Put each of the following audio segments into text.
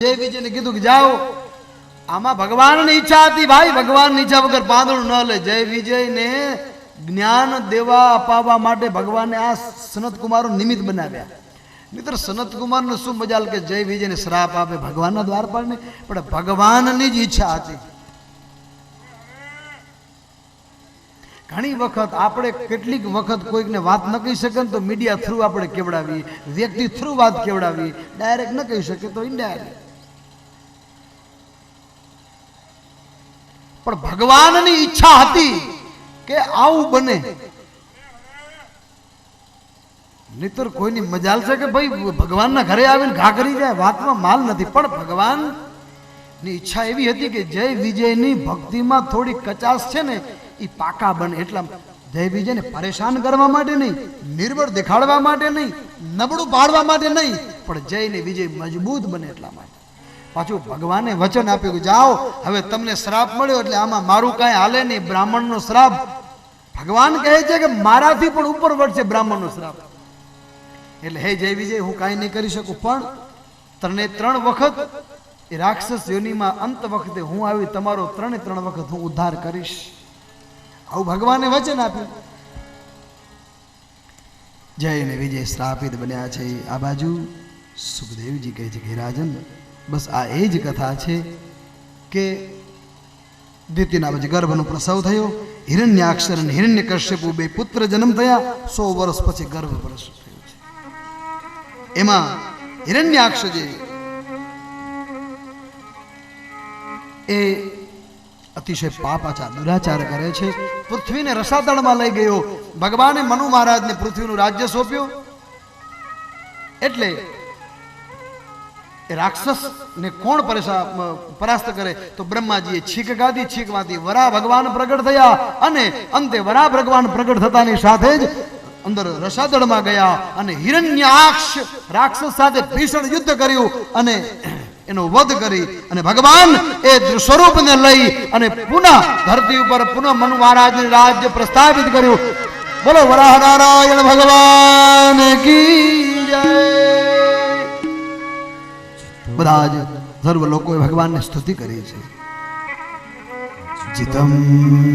जय विजय ने कीधु कि जाओ आमा भगवान ने इच्छा थी भाई भगवान ની ઈચ્છા વગર પાંદડું ન લે जय विजय ने ज्ञान देवा अपावा माटे भगवान ने आ सनत कुमारो निमित्त बनाव्या मित्र सनत कुमार ने શું મજાલ કે जय विजय ने श्राप આપે ભગવાનના દ્વાર પર ને પણ ભગવાનની જ ઈચ્છા હતી ઘણી વખત આપણે કેટલીક વખત કોઈકને વાત ન કહી શકે તો મીડિયા થ્રુ આપણે કેવડાવી વ્યક્તિ થ્રુ વાત કેવડાવી ડાયરેક્ટ ન કહી શકે તો ઇનડાયરેક્ટ પણ ભગવાનની ઈચ્છા હતી કે આવું બને નહીતર કોઈની મજાલ છે કે ભાઈ ભગવાનના ઘરે આવીને ઘા કરી જાય વાતમાં માલ નથી પણ ભગવાનની ઈચ્છા એવી હતી કે જય વિજયની ભક્તિમાં થોડી કચાશ છે ને એ પાકા બને એટલા જય વિજયને પરેશાન કરવા માટે નહીં નિર્બળ દેખાડવા માટે નહીં નબળું પાડવા માટે નહીં પણ જયને વિજય મજબૂત બને એટલા માટે પાછું ભગવાને વચન આપ્યું કે જાઓ હવે તમને શ્રાપ મળ્યો એટલે આમાં મારું કાંઈ હાલે નહીં બ્રાહ્મણનો શ્રાપ ભગવાન કહે છે કે મારાથી પણ ઉપર વધશે બ્રાહ્મણનો શ્રાપ એટલે હે જય વિજય હું કાંઈ નહીં કરી શકું પણ ત્રણ વખત એ રાક્ષસ યોનિમાં અંત વખતે હું આવી તમારો ત્રણ વખત હું ઉદ્ધાર કરીશ આવું ભગવાને વચન આપ્યું જય ને વિજય શ્રાપિત બન્યા છે આ બાજુ સુખદેવજી કહે છે કે રાજન બસ આ એ જ કથા છે કે દ્વિતીયના પછી ગર્ભનો પ્રસવ થયો હિરણ્યાક્ષર અને હિરણ્યકશ્યપુ બે પુત્ર જન્મ થયા 100 વર્ષ પછી ગર્ભ પ્રસવ થયો છે એમાં હિરણ્યાક્ષ જે એ અતિશય પાપાચાર દુરાચાર કરે છે પૃથ્વીને રસાતળમાં લઈ ગયો ભગવાને મનુ મહારાજને પૃથ્વીનું રાજ્ય સોંપ્યું એટલે રાક્ષસ ને કોણ પરાસ્ત કરે તો બ્રહ્માજીએ છીક ગાધી છીકમાંથી વરા ભગવાન પ્રગટ થયા અને અંતે વરા ભગવાન પ્રગટ થતાની સાથે જ અંદર રસાતળમાં ગયા અને હિરણ્યાક્ષ રાક્ષસ સાથે ભીષણ યુદ્ધ કર્યું અને એનો વધ કરી અને ભગવાન એ સ્વરૂપને લઈ અને પુનઃ ધરતી ઉપર પુનઃ મનુ મહારાજને રાજ્ય પ્રસ્થાપિત કર્યું બોલો વરાહ નારાયણ ભગવાન કી જય બધા જ સર્વ લોકોએ ભગવાનની સ્તુતિ કરી છે જીતમ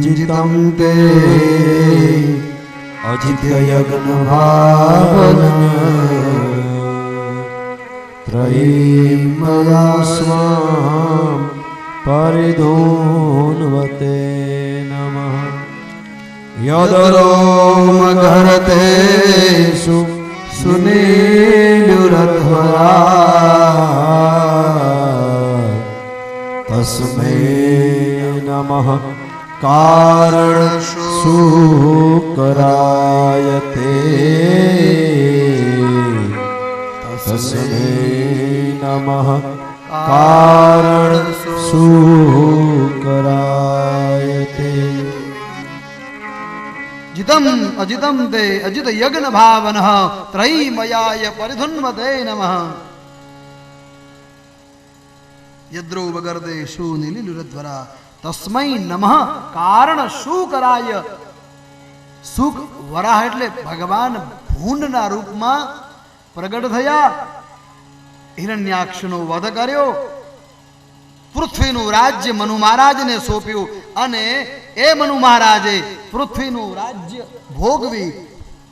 જીતમ તે અજિત્ય યજ્ઞ ભાવન ત્રયીમયાસ્વામ પરિધૂનવતે નમઃ યદરોમ ઘરતે સુનીલુરધ્વરા તસ્મૈ નમઃ કારણ શુકરાયતે તસ્મૈ નમઃ કારણ શુકરાયતે जितम अजितम ते अजित यज्ञ भावन त्रयीमयाय परिधुन्वते नमः यद्रो वगर्दे सुनीलिलुरध्वरा तस्मै नमः कारण शुकराय सुख वराह એટલે ભગવાન ભૂંડના રૂપમાં પ્રગટ થયા હિરણ્યાક્ષનો વધ કર્યો પૃથ્વીનું રાજ્ય મનુ મહારાજને સોંપ્યું અને એ મનુ મહારાજે પૃથ્વીનું રાજ્ય ભોગવી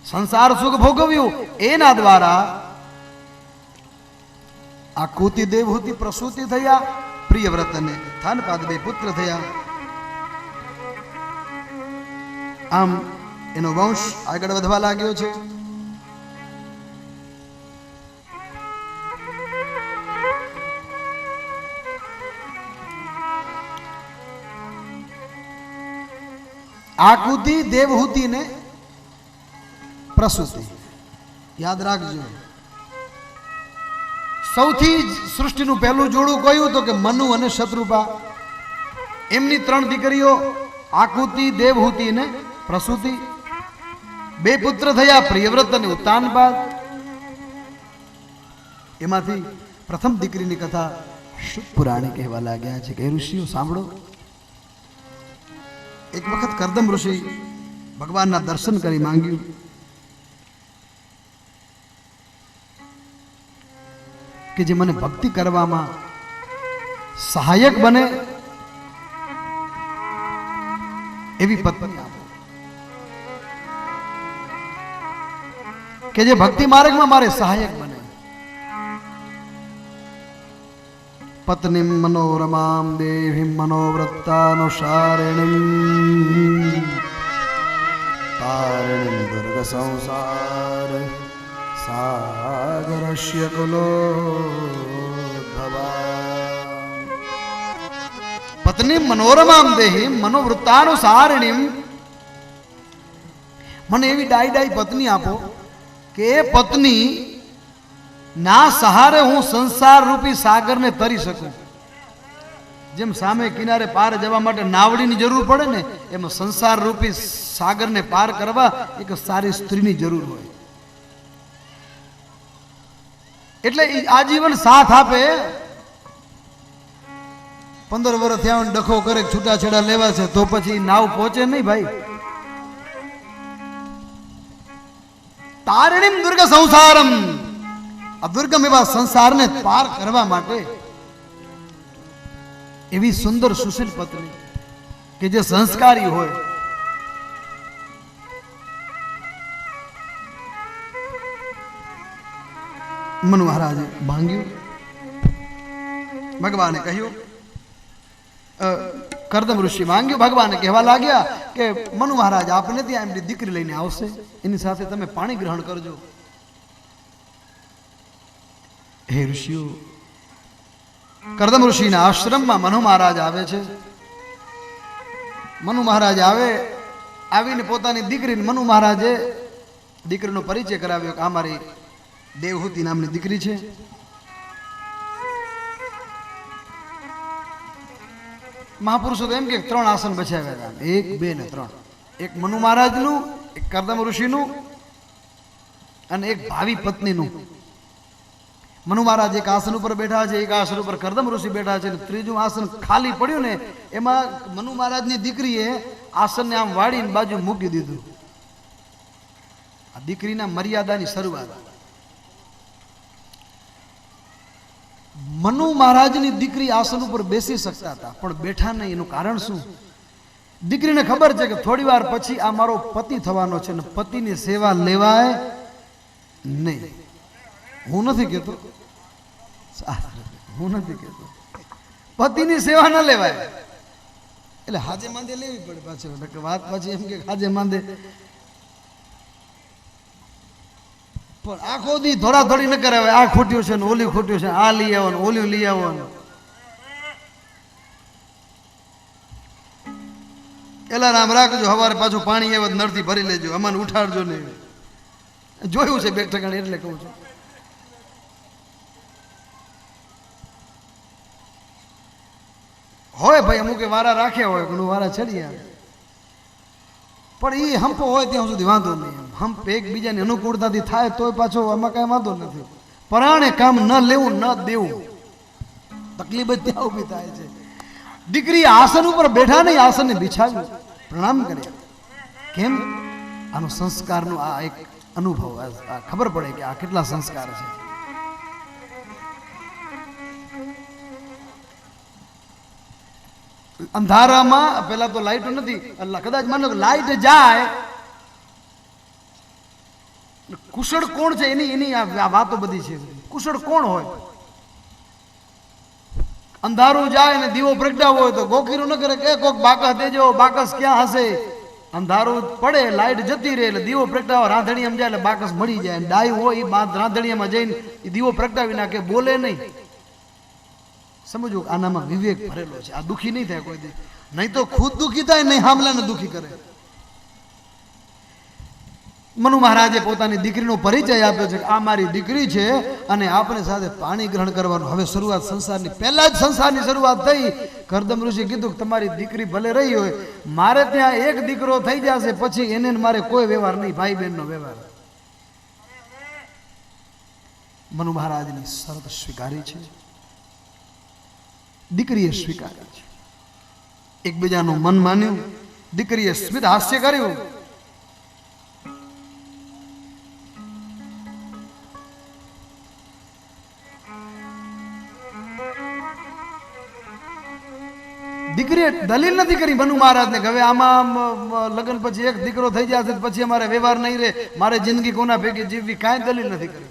સંસાર સુખ ભોગવ્યું એના દ્વારા આકૃતિ દેવહૂતિ પ્રસૂતિ થયા પ્રિયવ્રતને થાનપાદ બે પુત્ર થયા આમ એનો વંશ આગળ વધવા લાગ્યો છે આકૃતિ દેવહૂતિ ને પ્રસૂતિ યાદ રાખજો સૌથી સૃષ્ટિનું પહેલું જોડું કયું તો કે મનુ અને શત્રુપા એમની ત્રણ દીકરીઓ આકૃતિ દેવહૂતિ ને પ્રસૂતિ બે પુત્ર થયા પ્રિયવ્રત અને ઉત્તાનપાદ એમાંથી પ્રથમ દીકરીની કથા શુક પુરાણી કહેવા લાગ્યા છે કે ઋષિઓ સાંભળો એક વખત કરદમ ઋષિ ભગવાનના દર્શન કરી માંગ્યું કે જે મને ભક્તિ કરવામાં સહાયક બને એવી પત્ની આપો કે જે ભક્તિ માર્ગમાં મારે સહાયક બને. પત્નીમ મનોરમામ દેવીમ મનોવ્રત્તાનુસારિણીમ તારિણીમ દુર્ગ સંસાર સાગરસ્ય કુલોદ્ભવા. પત્નીમ મનોરમામ દેહીમ મનોવૃત્તાનુસારિણીમ, મને એવી ડાઈ ડાઈ પત્ની આપો કે એ પત્ની ના સહારે હું સંસાર રૂપી સાગરને તરી શકું. જેમ સામે કિનારે પાર જવા માટે નાવડીની જરૂર પડે ને, એમાં સંસાર રૂપી સાગરને પાર કરવા એક સારી સ્ત્રીની જરૂર હોય. એટલે આજીવન સાથ આપે. 15 વર્ષ થયા ડખો કરે છૂટાછેડા લેવા છે તો પછી નાવ પહોંચે નહીં ભાઈ. તારિણીમ દુર્ગ સંસારમ, આ દુર્ગમ એવા સંસારને પાર કરવા માટે એવી સુંદર સુશીલ પત્ની કે જે સંસ્કારી હોય. મનુ મહારાજે માંગ્યું, ભગવાને કહ્યું, કરદમ ઋષિ માંગ્યું, ભગવાને કહેવા લાગ્યા કે મનુ મહારાજ આપને ત્યાં એમની દીકરી લઈને આવશે, એની સાથે તમે પાણી ગ્રહણ કરજો. હે ઋષિઓ, કરદમ ઋષિના આશ્રમમાં મનુ મહારાજ આવે છે. મનુ મહારાજ આવીને પોતાની દીકરીને મનુ મહારાજે દીકરીનો પરિચય કરાવ્યો કે આ મારી દેવહૂતિ નામની દીકરી છે. મહાપુરુષો તો એમ કે 3 આસન બચાવ્યા હતા, 1, 2 ને 3. એક મનુ મહારાજનું, એક કરદમ ઋષિનું અને એક ભાવિ પત્નીનું. મનુ મહારાજ એક આસન ઉપર બેઠા છે, એક આસન ઉપર કરદમ ઋષિ બેઠા છે, ત્રીજું આસન ખાલી પડ્યું ને એમાં મનુ મહારાજની દીકરીએ આસનને આમ વાળીને બાજુ મૂકી દીધું. આ દીકરીના મર્યાદાની શરૂઆત. મનુ મહારાજની દીકરી આસન ઉપર બેસી શકતા હતા પણ બેઠા નહીં. એનું કારણ શું? દીકરીને ખબર છે કે થોડી વાર પછી આ મારો પતિ થવાનો છે ને પતિની સેવા લેવાય નહીં. હું નથી કહેતો, પતિની સેવા ન લેવાય. એટલે હાજે માંદે લેવી પડે પાછી. વાત પાછી એમ કે હાજે માંદે પણ આખો દી થોડા થોડી ન કરે. આ ખૂટ્યું છે ને ઓલી ખૂટ્યું છે, આ લઈ આવો ને ઓલી લઈ આવો ને. એલારામ રાખજો, સવારે પાછું પાણી આવે નળથી ભરી લેજો, અમને ઉઠાડજો નહીં. જોયું છે 2 ઠેકાણે એટલે કહું છું. હોય ભાઈ અમુકે વારા રાખ્યા હોય, ઘણું વારા ચડી આવે પણ એ હંપો હોય ત્યાં સુધી વાંધો નહીં. હંપ એકબીજાની અનુકૂળતાથી થાય તોય પાછો આમાં કાંઈ વાંધો નથી. પરાણે કામ ન લેવું ન દેવું, તકલીફ જ ત્યાં ઊભી થાય છે. દીકરી આસન ઉપર બેઠા નહીં, આસનને બિછાવ્યું, પ્રણામ કર્યા. કેમ? આનો સંસ્કારનો આ એક અનુભવ, આ ખબર પડે કે આ કેટલા સંસ્કાર છે. અંધારામાં પેલા તો લાઈટ નથી, કદાચ માનો લાઈટ જાય, કુશળ કોણ છે એની આ વાતો બધી છે. કુશળ કોણ હોય? અંધારું જાય ને દીવો પ્રગટાવો હોય તો ગોખીરું ન કરે કે કોક બાકસ દેજો, બાકસ ક્યાં હશે? અંધારું પડે, લાઈટ જતી રહે એટલે દીવો પ્રગટાવો, રાંધણીયામાં જાય એટલે બાકસ મળી જાય. ડાયું હોય એ રાંધણીયામાં જઈને એ દીવો પ્રગટાવી નાખે, બોલે નહીં. સમજો આનામાં વિવેક ભરેલો છે. આ દુખી નહીં થાય કોઈ દી, નહીં તો ખુદ દુખી થાય, નહીં હામલાને દુખી કરે. મનુ મહારાજે પોતાની દીકરીનો પરિચય આપ્યો છે કે આ મારી દીકરી છે અને આપણે સાથે પાણી ગ્રહણ કરવાનું. હવે શરૂઆત સંસારની, પહેલા જ સંસારની શરૂઆત થઈ. કરદમ ઋષિ કીધું કે તમારી દીકરી ભલે રહી હોય, મારે ત્યાં એક દીકરો થઈ જશે પછી એને મારે કોઈ વ્યવહાર નહીં, ભાઈ બહેનનો વ્યવહાર. મનુ મહારાજની શરત સ્વીકારી છે, દીકરીએ સ્વીકારી છે. એકબીજાનું મન માન્યું, દીકરીએ સ્મિત હાસ્ય કર્યું. દીકરીએ દલીલ નથી કરી મનુ મહારાજને કે હવે આમાં લગ્ન પછી એક દીકરો થઈ જશે પછી અમારે વ્યવહાર નહીં રહે, મારે જિંદગી કોના ભેગી જીવવી, કાંઈ દલીલ નથી કરી.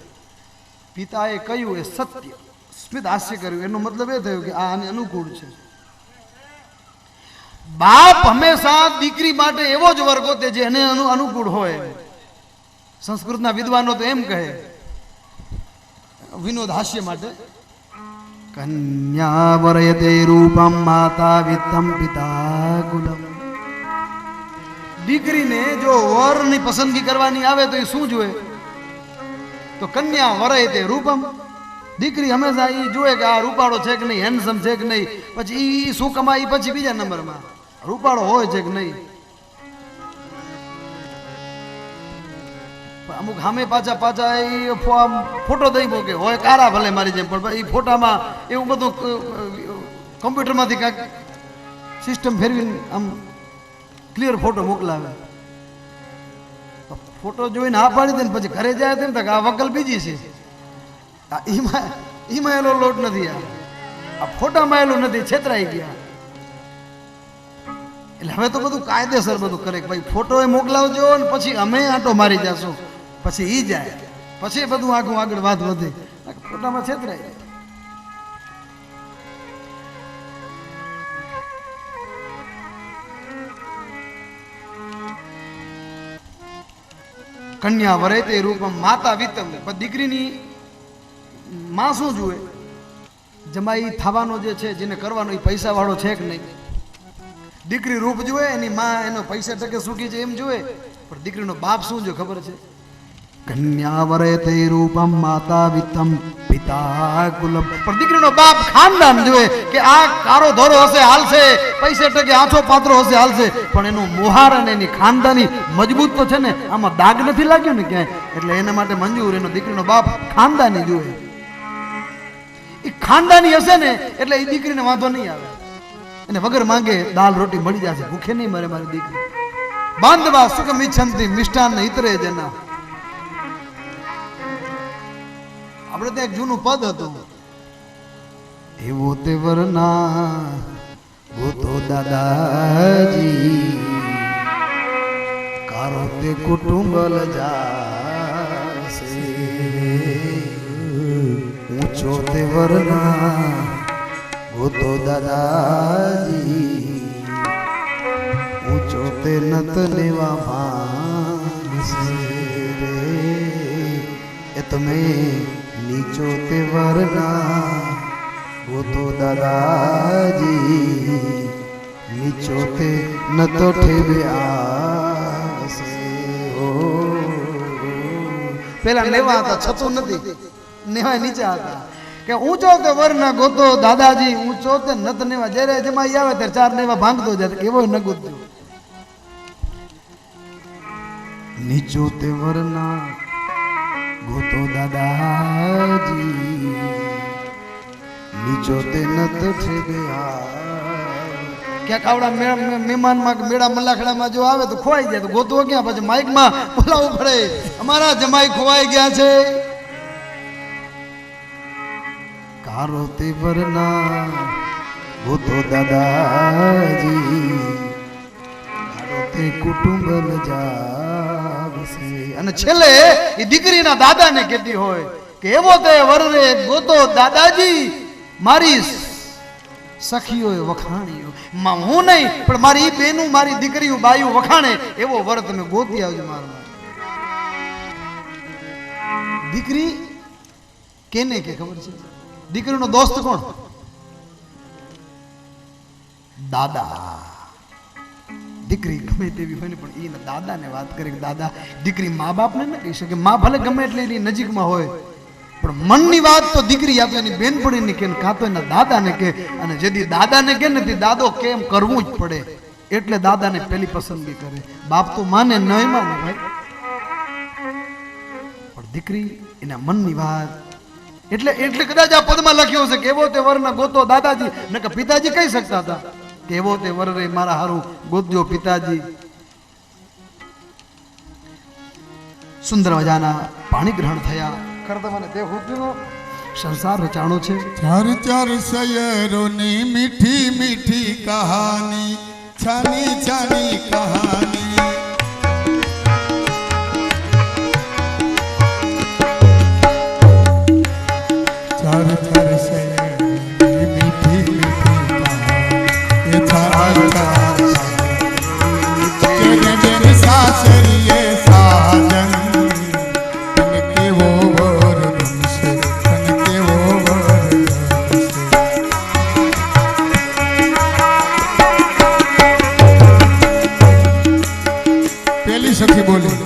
પિતાએ કહ્યું એ સત્ય, સ્મિત હાસ્ય કર્યું. એનો મતલબ એ થયો કે આ આને અનુકૂળ છે. બાપ હંમેશા દીકરી માટે એવો જ વર ગોતે જે એને અનુકૂળ હોય. સંસ્કૃતના વિદ્વાનો તો એમ કહે, વિનોદ હાસ્ય માટે, કન્યા વરયતે રૂપમ માતા વિત્તમ પિતા કુલમ. દીકરીને જો વરની પસંદગી કરવાની આવે તો એ શું જોઈએ? તો કન્યા વરયતે રૂપમ. દીકરી હંમેશા એ જોવે કે આ રૂપાળો છે કે નહીં, હેન્ડસમ છે કે નહીં. પછી એ શું કમાય પછી બીજા નંબરમાં, રૂપાળો હોય છે કે નહીં. અમુક સામે પાછા એ ફોટો દઈ મૂકે, હોય કારા ભલે મારી જેમ, પણ એ ફોટામાં એવું બધું કમ્પ્યુટરમાંથી કાંઈક સિસ્ટમ ફેરવીને આમ ક્લિયર ફોટો મોકલાવે. ફોટો જોઈને હા પાડી દે ને પછી ઘરે જાય તેમ કે આ વકલ બીજી છે. એમાં એલો લોટ નથી, આ ફોટામાં એલું નથી, છેતરાઈ ગયા. એટલે હવે તો બધું કાયદેસર બધું કરે કે ભાઈ ફોટો એ મોકલાવજો ને પછી અમે આંટો મારી જશું, પછી ઈ જાય, પછી બધું આગળ વાત વધે. ફોટામાં છેતરાય. કન્યા વરયતે રૂપમ માતા વિત્તમ. પણ દીકરીની માં શું જુએ? જમાઈ થવાનો જે છે, જેને કરવાનો એ પૈસા વાળો છે કે નહીં. દીકરી રૂપ જુએ, એની માં એનો પૈસા ટકે સુખી છે એમ જુએ. પણ દીકરીનો બાપ શું જો ખબર છે? કન્યા વરયતે રૂપમ માતા વિત્તમ પિતા કુલમ. પણ દીકરીનો બાપ ખાનદાન જુએ કે આ કારો ધોરો હશે હાલશે, પૈસે ટકે આછો પાત્રો હશે હાલશે, પણ એનું મોહાર અને એની ખાનદાની મજબૂત તો છે ને, આમાં દાગ નથી લાગ્યો ને ક્યાંય. એટલે એના માટે મંજૂર. એનો દીકરીનો બાપ ખાનદાની જુએ. એ ખાનદાની હશે ને એટલે એ દીકરીને વાંધો નહીં આવે. એને વગર માંગે દાલ રોટી મળી જશે, ભૂખે નહીં મરે મારી દીકરી. બાંધવા સુખમ ઈચ્છંતી મિષ્ટાન હિતરે જના. આપણે ત્યાં એક જૂનું પદ હતું, એવો તે વરના ગોતો દાદાજી, કારો તે કુટુંબ લજાશે. ઊંચો તે વરના ગોતો દાદાજી, ઊંચો તે નત લેવા માનસે રે. એ તમે નીચો તે વરના ગોતો દાદાજી, નીચો તે નતો ઠેવે આસે. પેલા નેવા હતા, છતું નથી, નેવા નીચા હતા. કે ઊંચો તે વરના ગોતો દાદાજી, ઊંચો તે નત નેવા. જયારે જમાઈ આવે ત્યારે ચાર નેવા ભાંગતો જાય, એવો ન ગોત્યો. નીચો તે વરના ગોતો દાદાજી, નીચો તે નત ઠેગયા. ક્યાંક આવડા મહેમાનમાં મેળા મલાખડામાં જો આવે તો ખોવાઈ જાય, તો ગોતવો ક્યાં? પછી માઇકમાં બોલાવવું પડે, અમારા જમાઈ ખોવાઈ ગયા છે. કારો તે વરના ગોતો દાદાજી, કારો તે કુટુંબ લજાવશે. અને છેલ્લે એ દીકરીના દાદાને કહેતી હોય કે એવો તે વર રે ગોતો દાદાજી, મારી સખીઓએ વખાણ્યો. હું નહીં પણ મારી બેનું, મારી દીકરીઓ બાયું વખાણે એવો વર તમે ગોતી આવજો મારા. દીકરી કેને કે ખબર છે? દીકરીનો દોસ્ત કોણ? દાદા. દીકરી ગમે તેવી હોય ને પણ એના દાદાને વાત કરે કે દાદા. દીકરી મા બાપને ન કહી શકે. મા ભલે ગમે એટલે એની નજીકમાં હોય, પણ મનની વાત તો દીકરી આપે એની બેનપણીને કે, કાં તો એના દાદાને કે. અને જેથી દાદાને કે ને દાદો કેમ કરવું જ પડે, એટલે દાદાને પેલી પસંદગી કરે. બાપ તો માને નહીં માને ભાઈ, પણ દીકરી એના મનની વાત. એટલે કદાચ આ પદમાં લખ્યો છે કે એવો તે વરના ગોતો દાદાજી. ન કે પિતાજી કહી શકતા હતા કે એવો તે વર રે મારા હારું ગોતજો પિતાજી. સુંદર મજાના પાણી ગ્રહણ થયા. કરતા મને તે હોતું સંસાર રચાણો છે. ચાર ચાર શયરોની મીઠી મીઠી કહાની, છાની છાની કહાની. ચાર ચાર શયરોની મીઠી મીઠી કહાની, એ ચાર ચાર તેને બેન સાસરીએ સાજન, તને કેવો વર ગમશે, તને કેવો વર ગમશે. પેલી સખી બોલી,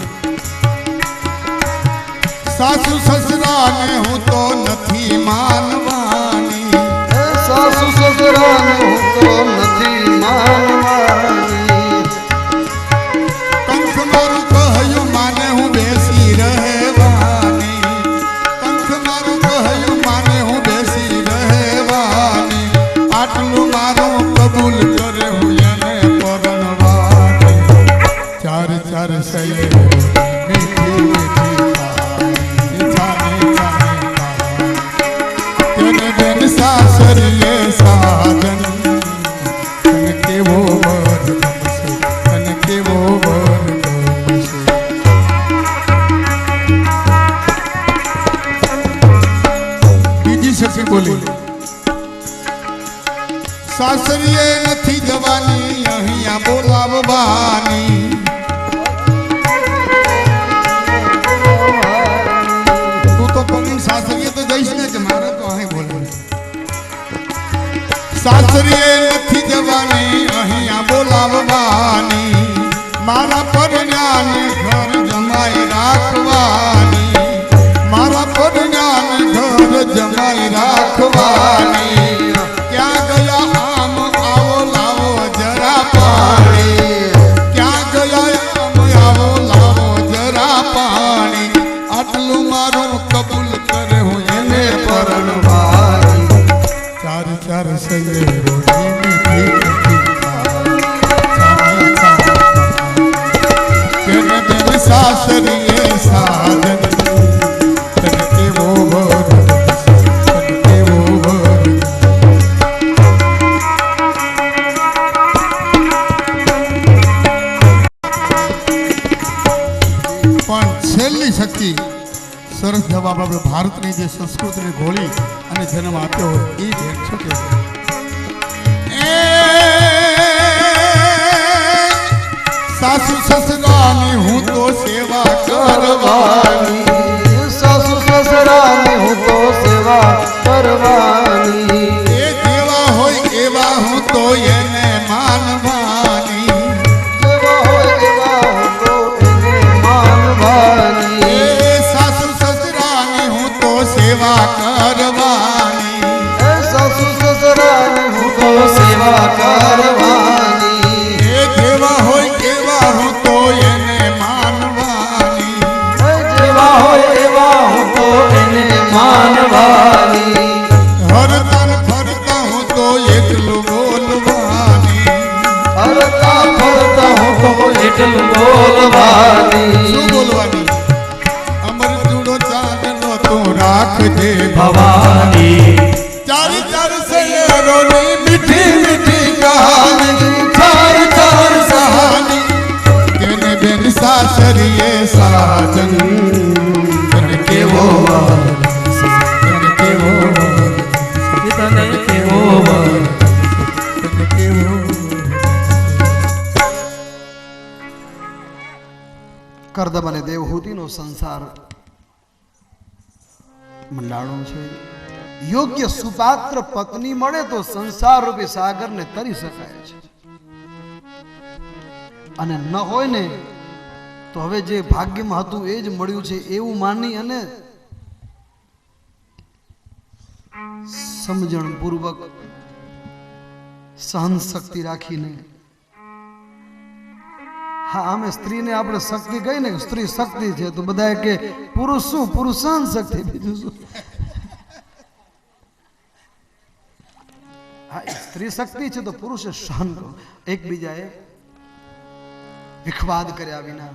સાસુ સસરાને હું તો નથી માનવાની, સાસુ સસરાને હું તો નથી માનવાની. કંઠ મારું કહ્યું માને હું બેસી રહેવાની, કંઠ મારું કહ્યું માને હું બેસી રહેવાની. આટલું મારું કબૂલ કરે હું એને પરણવાની. ચાર ચાર શયે મીઠી મીઠી કહાની, છાની છાની કહાની. તેને બેન સાસરીએ સાજન, તને કેવો વર ગમશે, તને કેવો વર ગમશે. બીજી સખી બોલી, સાસરીએ નથી જવાની, અહીંયા બોલાવવાની. તું તો કોની સાસરીએ તો જઈશ ને, કે મારે તો અહીં બોલવાનું. સાસરીએ નથી જવાની, અહીંયા બોલાવવાની. મારા પરણ્યાને ઘર જમાઈ રાખવાની, મારા પરણ્યાને ઘર જમાઈ રાખવાની. ક્યાં ગયા આમ આવો લાવો જરા પાણી, ક્યાં ગયા આમ આવો લાવો જરા પાણી. આટલું મારું કબૂલ કરે હું એને પરણવાની. ચાર ચાર શયરોની મીઠી મીઠી કહાની, છાની છાની કહાની. તેને બેન સાસરીએ સાજન, તને કેવો વર ગમશે, તને કેવો વર ગમશે. પણ છેલ્લી શક્તિ સરસ જવાબ આપણે ભારતની જે સંસ્કૃતિને ઘોળી અને જન્મ આપ્યો હોય એ બેન શું કહે છે? એ સાસુ સસરાની હું તો સેવા કરવાની, સાસુ સસરાની હું તો સેવા કરવાની. એ જેવા હોય એવા હું તો એને માનવાની. જેવા હોય એવા હું તો એને માનવાની. એ સાસુ સસરાની હું તો સેવા કરવાની. એ સાસુ સસરાની હું તો સેવા કરવાની. એ જેવા હોય એવા હું તો એને માનવાની. એ જેવા હોય એવા હું તો એને માનવાની. હરતા ને ફરતા હું તો એકલું બોલવાની. હરતા ફરતા હું તો એટલું બોલવાની. શું બોલવાની? અમર જુડો ચાંદલો તું રાખજે ભવાની. ચાર ચાર શયરોની મીઠી મીઠી કહાની, ચાર ચાર કહાની. તેને બેન સાસરીએ સાજન, તને કેવો વર ગમશે, તને કેવો વર ગમશે, તને કેવો વર. તને કેવો વર. કરદમ અને દેવહૂતિનો સંસાર મંડાણો છે. યોગ્ય સુપાત્ર પત્ની મળે તો સંસાર રૂપી સાગરને તરી શકાય છે, અને ન હોય ને તો હવે જે ભાગ્યમાં હતું એ જ મળ્યું છે એવું માની અને સમજણ પૂર્વક સહન શક્તિ રાખીને. હા, અમે સ્ત્રીને આપણે શક્તિ કહી ને, સ્ત્રી શક્તિ છે તો બધા કે પુરુષ શું, પુરુષ સહન શક્તિ, બીજું શું. હા, સ્ત્રી શક્તિ છે તો પુરુષે સહન કરો. એકબીજાએ વિખવાદ કર્યા વિના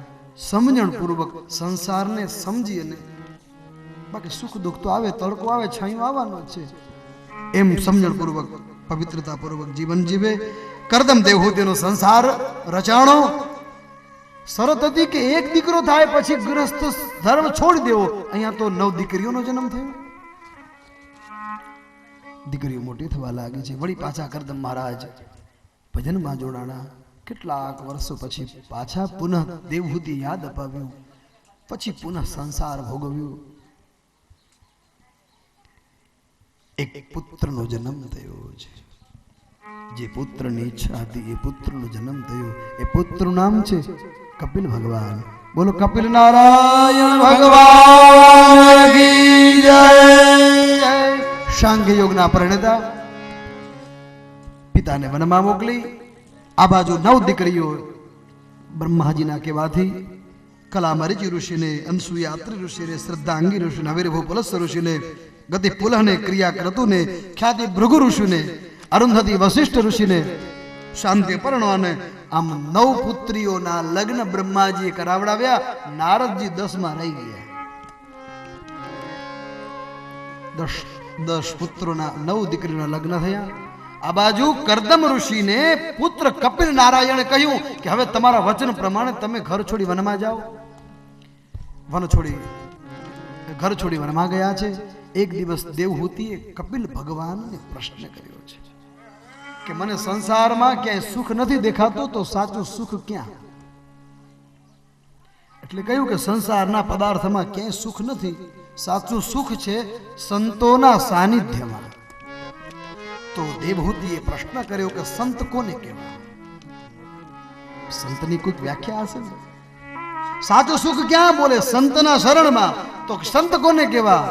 સમજણ પૂર્વક સંસારને સમજી અને બાકી સુખ દુઃખ તો આવે, તડકો આવે, છાંયો આવવાનો જ છે. એમ સમજણપૂર્વક પવિત્રતાપૂર્વક જીવન જીવે. કરદમ દેવહૂતિનો સંસાર રચાણો. શરત હતી કે એક દીકરો થાય પછી ગૃહસ્થ ધર્મ છોડી દેવો. અહીંયા તો 9 દીકરીઓનો જન્મ થયો. દીકરીઓ મોટી થવા લાગી છે. વળી પાછા કરદમ મહારાજ ભજનમાં જોડાણા. કેટલાક વર્ષો પછી પાછા પુનઃ દેવહૂતિ યાદ અપાવ્યું. પછી પુનઃ સંસાર ભોગવ્યું. એક પુત્રનો જન્મ થયો છે. જે પુત્રની ઈચ્છા હતી એ પુત્રનો જન્મ થયો. એ પુત્રનું નામ છે કપિલ ભગવાન. બોલો કપિલ નારાયણ ભગવાન કી જય. સાંખ્ય યોગના પ્રણેતા પિતાને વનમાં મોકલી. આ બાજુ 9 દીકરીઓ બ્રહ્માજીના કહેવાથી કલામરીચિ ઋષિને, અનસુયા અત્રિ ઋષિને, શ્રદ્ધાંગી ઋષિને, હવિર્ભુ પુલસ્ત ઋષિને, ગતિ પુલહને, ક્રિયા ક્રતુને, ખ્યાતિ ભૃગુ ઋષિને, અરુંધતી વશિષ્ઠ ઋષિને, શાંતિ પરણવાને આમ 9 પુત્રીઓના લગ્ન બ્રહ્માજીએ કરાવડાવ્યા. નારદજી 10માં રહી ગયા. 10 પુત્રોના 9 દીકરીઓના લગ્ન થયા. આ બાજુ કરદમ ઋષિને પુત્ર કપિલ નારાયણે કહ્યું કે હવે તમારા વચન પ્રમાણે તમે ઘર છોડી વનમાં જાઓ. ઘર છોડી વનમાં ગયા છે. એક દિવસ દેવહૂતિએ કપિલ ભગવાનને પ્રશ્ન કર્યો છે કે મને સંસારમાં ક્યાંય સુખ નથી દેખાતું, તો સાચું સુખ ક્યાં? એટલે કહ્યું કે સંસારના પદાર્થમાં ક્યાંય સુખ નથી. સાચું સુખ છે સંતોના સાનિધ્યમાં. તો દેવહૂતિએ પ્રશ્ન કર્યો કે સંત કોને કહેવાય? સંતની કોઈક વ્યાખ્યા હશે ને? સાચું સુખ ક્યાં? બોલે સંતના શરણમાં. તો સંત કોને કહેવા?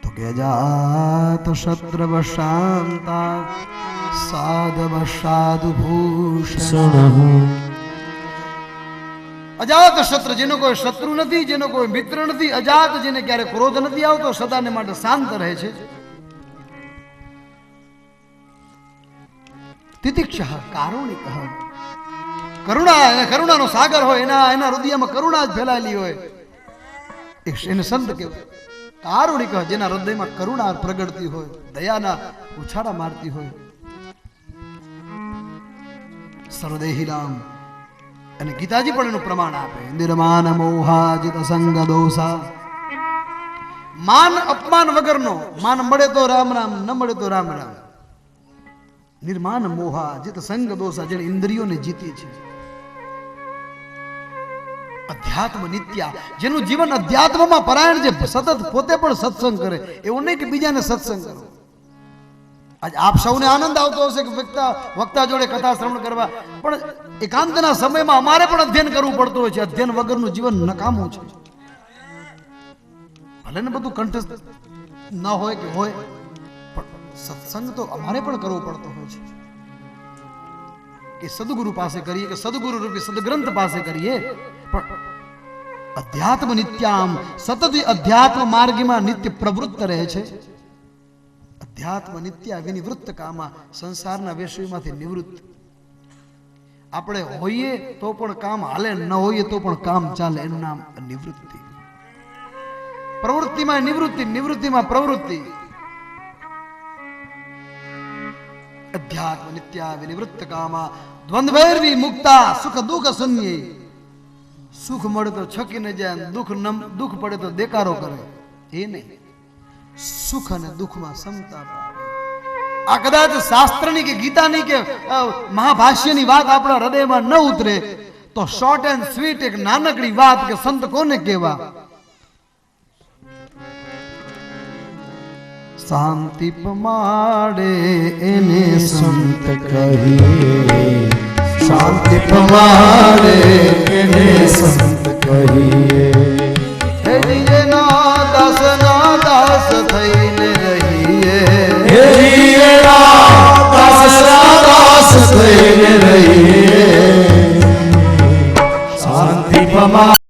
તો કે અજાત શત્રવ શાંતા સાધવ સાધુ ભૂષણ. અજાત શત્રુ, જેનો કોઈ શત્રુ નથી, જેનો કોઈ મિત્ર નથી. અજાત, જેને ક્યારે ક્રોધ નથી આવતો, સદાને માટે શાંત રહે છે. તિતિક્ષા કારુણિક, કરુણા, અને કરુણાનો સાગર હોય, એના હૃદયમાં કરુણા જ ફેલાયેલી હોય, એને સંત કહેવાય. કારુણિક, જેના હૃદયમાં કરુણા પ્રગટતી હોય, દયાના ઉછાળા મારતી હોય. સર્વદેહી રામ. અને ગીતાજી પણ એનું પ્રમાણ આપે. નિર્માન મોહાજિત સંગ દોષા. માન અપમાન વગરનો. માન મળે તો રામ રામ, ન મળે તો રામ રામ. નિર્માન મોહા જીત સંગ દોષા, જેને ઇન્દ્રિયોને જીતી છે. અધ્યાત્મ નિત્યા, જેનું જીવન અધ્યાત્મમાં પરાયણ છે, સતત પોતે પણ સત્સંગ કરે. એવું નહીં કે બીજાને સત્સંગ કરો. આજ આપ સૌને આનંદ આવતો હશે કે વક્તા જોડે કથા શ્રવણ કરવા, પણ એકાંતના સમયમાં અમારે પણ અધ્યયન કરવું પડતું હોય છે. અધ્યયન વગરનું જીવન નકામું છે. ભલે ને બધું કંઠસ્થ ન હોય કે હોય, સત્સંગ તો અમારે પણ કરવો પડતો હોય છે. કે સદગુરુ પાસે કરીએ, કે સદગુરુ રૂપી સદગ્રંથ પાસે કરીએ. પણ અધ્યાત્મ નિત્યામ, સતત અધ્યાત્મ માર્ગમાં નિત્ય પ્રવૃત્ત રહે છે. અધ્યાત્મ નિત્યા વિનિવૃત્ત કામા, સંસારના વિષયમાંથી નિવૃત્ત. આપણે હોઈએ તો પણ કામ હાલે, ન હોઈએ તો પણ કામ ચાલે. એનું નામ નિવૃત્તિ. પ્રવૃત્તિમાં નિવૃત્તિ, નિવૃત્તિમાં પ્રવૃત્તિ. અધ્યાત્મ નિત્યા વિનિવૃત્ત કામા દ્વંદ્વૈર્વી મુક્તા સુખ દુઃખ શૂન્ય. સુખ મળે તો છકીને જાય, દુઃખ પડે તો દેકારો કરે. એ નહીં, સુખ અને દુઃખમાં સમતા પામે. આ કદાચ શાસ્ત્રની કે ગીતાની કે મહાભાષ્યની વાત આપણા હૃદયમાં ન ઉતરે તો શોર્ટ એન્ડ સ્વીટ એક નાનકડી વાત કે સંત કોને કહેવા? શાંતિ પમાડે એને સંત કહીએ. શાંતિ પમાડે એને સંત કહીએ.